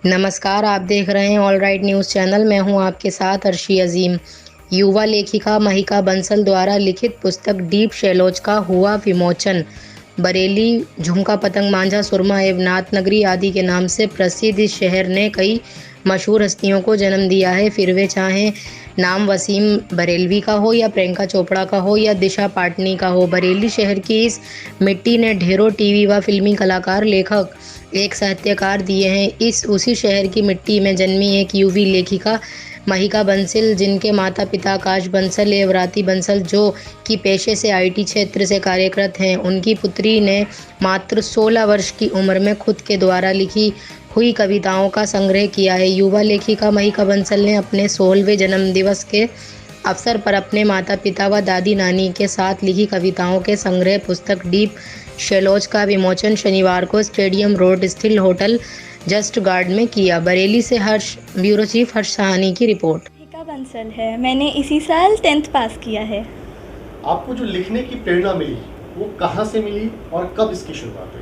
नमस्कार, आप देख रहे हैं ऑल राइट न्यूज़ चैनल। मैं हूं आपके साथ अर्शी अजीम। युवा लेखिका महिका बंसल द्वारा लिखित पुस्तक डीप शैलोज का हुआ विमोचन। बरेली झुमका पतंग मांझा सुरमा एवं नाथ नगरी आदि के नाम से प्रसिद्ध इस शहर ने कई मशहूर हस्तियों को जन्म दिया है। फिर वे चाहें नाम वसीम बरेलवी का हो या प्रियंका चोपड़ा का हो या दिशा पाटनी का हो, बरेली शहर की इस मिट्टी ने ढेरों टीवी व फिल्मी कलाकार, लेखक, एक साहित्यकार दिए हैं। उसी शहर की मिट्टी में जन्मी एक युवी लेखिका महिका बंसल, जिनके माता पिता आकाश बंसल एवं राती बंसल जो कि पेशे से आईटी क्षेत्र से कार्यरत हैं, उनकी पुत्री ने मात्र 16 वर्ष की उम्र में खुद के द्वारा लिखी हुई कविताओं का संग्रह किया है। युवा लेखिका महिका बंसल ने अपने 16वें जन्मदिवस के अवसर पर अपने माता पिता व दादी नानी के साथ लिखी कविताओं के संग्रह पुस्तक डीप शैलोज का विमोचन शनिवार को स्टेडियम रोड स्थित होटल जस्ट गार्ड में किया। बरेली से ब्यूरो चीफ हर्ष सहानी की रिपोर्ट। महिका बंसल है। मैंने इसी साल 10th पास किया है। आपको जो लिखने की प्रेरणा मिली वो कहाँ से मिली और कब इसकी शुरुआत हुई?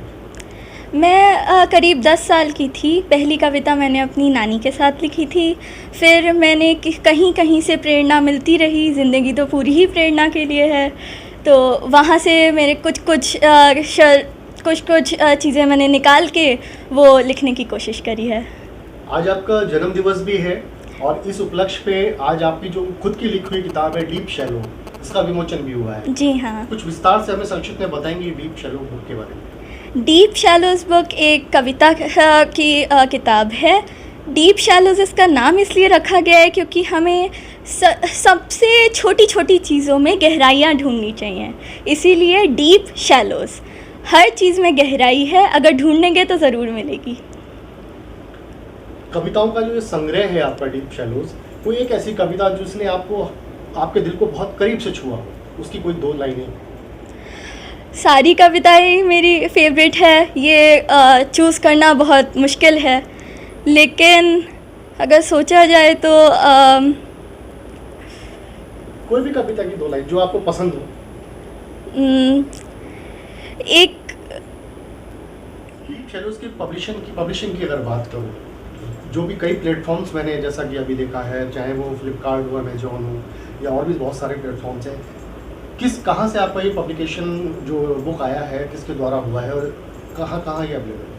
मैं करीब 10 साल की थी। पहली कविता मैंने अपनी नानी के साथ लिखी थी। फिर मैंने कहीं कहीं से प्रेरणा मिलती रही। ज़िंदगी तो पूरी ही प्रेरणा के लिए है, तो वहाँ से मेरे कुछ चीज़ें मैंने निकाल के वो लिखने की कोशिश करी है। आज आपका जन्मदिवस भी है और इस उपलक्ष्य पे आज आपकी जो खुद की लिखी हुई किताब है डीप शैलो, इसका विमोचन भी हुआ है। जी हाँ। कुछ विस्तार से हमें संक्षिप्त में बताएंगे डीप शैलो बुक के बारे में? डीप शैलोज बुक एक कविता की किताब है। डीप शैलोज इसका नाम इसलिए रखा गया है क्योंकि हमें सबसे छोटी छोटी चीज़ों में गहराइयाँ ढूंढनी चाहिए, इसीलिए डीप शैलोज। हर चीज़ में गहराई है, अगर ढूंढेंगे तो ज़रूर मिलेगी। कविताओं का जो संग्रह है आपका डीप शैलोज, कोई एक ऐसी कविता जिसने आपके दिल को बहुत करीब से छुआ, उसकी कोई 2 लाइनें? सारी कविताएं मेरी फेवरेट है। ये चूज़ करना बहुत मुश्किल है, लेकिन अगर सोचा जाए तो कोई भी कविता की 2 लाइन जो आपको पसंद हो। एक डीप शैलोज की पब्लिशिंग की अगर बात करूँ, जो भी कई प्लेटफॉर्म्स मैंने जैसा कि अभी देखा है, चाहे वो फ्लिपकार्ट हो, अमेजोन हो या और भी बहुत सारे प्लेटफॉर्म्स हैं, कहाँ से आपका ये पब्लिकेशन जो बुक आया है किसके द्वारा हुआ है और कहाँ ये अवेलेबल है?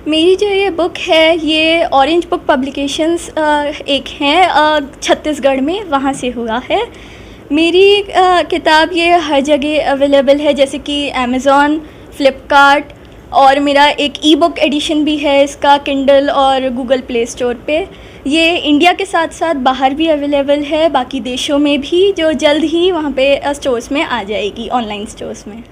मेरी जो ये बुक है ये ऑरेंज बुक पब्लिकेशंस एक हैं छत्तीसगढ़ में, वहाँ से हुआ है। मेरी किताब ये हर जगह अवेलेबल है, जैसे कि अमेज़ॉन, फ्लिपकार्ट, और मेरा एक ई बुक एडिशन भी है इसका किंडल और गूगल प्ले स्टोर पे। ये इंडिया के साथ साथ बाहर भी अवेलेबल है, बाकी देशों में भी, जो जल्द ही वहाँ पे स्टोर्स में आ जाएगी, ऑनलाइन स्टोर्स में।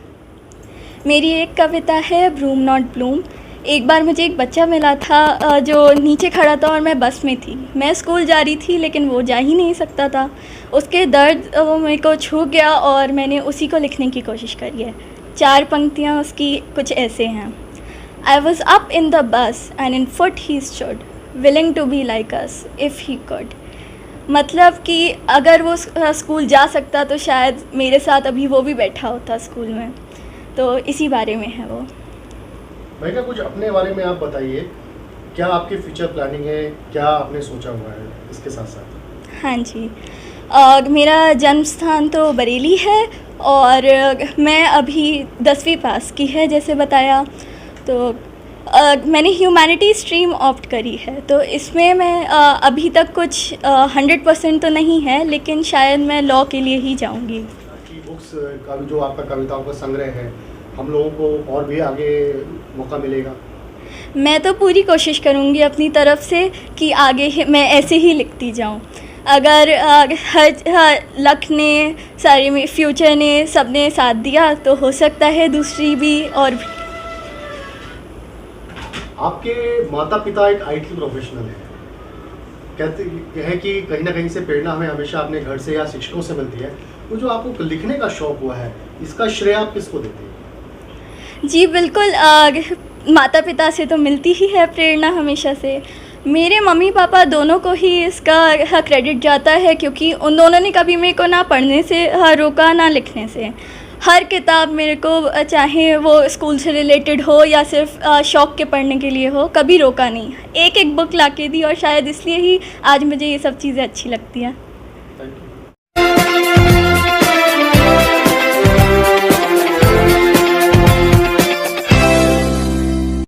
मेरी एक कविता है ब्लूम नॉट ब्लूम। एक बार मुझे एक बच्चा मिला था जो नीचे खड़ा था और मैं बस में थी। मैं स्कूल जा रही थी लेकिन वो जा ही नहीं सकता था। उसके दर्द वो मेरे को छू गया और मैंने उसी को लिखने की कोशिश करी है। 4 पंक्तियाँ उसकी कुछ ऐसे हैं। I was up in the bus and in foot he stood, willing to be like us if he could. मतलब कि अगर वो स्कूल जा सकता तो शायद मेरे साथ अभी वो भी बैठा होता स्कूल में। तो इसी बारे में है वो। भाई का कुछ अपने बारे में आप बताइए, क्या आपकी फ्यूचर प्लानिंग है, क्या आपने सोचा हुआ है इसके साथ साथ? हाँ जी, मेरा जन्म स्थान तो बरेली है और मैं अभी 10वीं पास की है जैसे बताया। तो मैंने ह्यूमैनिटी स्ट्रीम ऑप्ट करी है, तो इसमें मैं अभी तक कुछ 100% तो नहीं है, लेकिन शायद मैं लॉ के लिए ही जाऊंगी। बुक्स का जो आपका कविताओं का संग्रह है, हम लोगों को और भी आगे मौका मिलेगा? मैं तो पूरी कोशिश करूंगी अपनी तरफ से कि आगे मैं ऐसे ही लिखती जाऊं। अगर हर लक ने, सारे फ्यूचर ने, सबने साथ दिया तो हो सकता है दूसरी भी और भी। आपके माता पिता एक आईटी प्रोफेशनल है, कहते हैं कि कहीं ना कहीं से प्रेरणा हमें हमेशा अपने घर से या शिक्षकों से मिलती है। वो जो आपको लिखने का शौक़ हुआ है, इसका श्रेय आप किसको देते हैं? जी बिल्कुल, माता पिता से तो मिलती ही है प्रेरणा हमेशा से। मेरे मम्मी पापा दोनों को ही इसका क्रेडिट जाता है, क्योंकि उन दोनों ने कभी मेरे को ना पढ़ने से रोका ना लिखने से। हर किताब मेरे को चाहे वो स्कूल से रिलेटेड हो या सिर्फ शौक़ के पढ़ने के लिए हो, कभी रोका नहीं। एक एक बुक ला के दी और शायद इसलिए ही आज मुझे ये सब चीज़ें अच्छी लगती हैं। Thank you.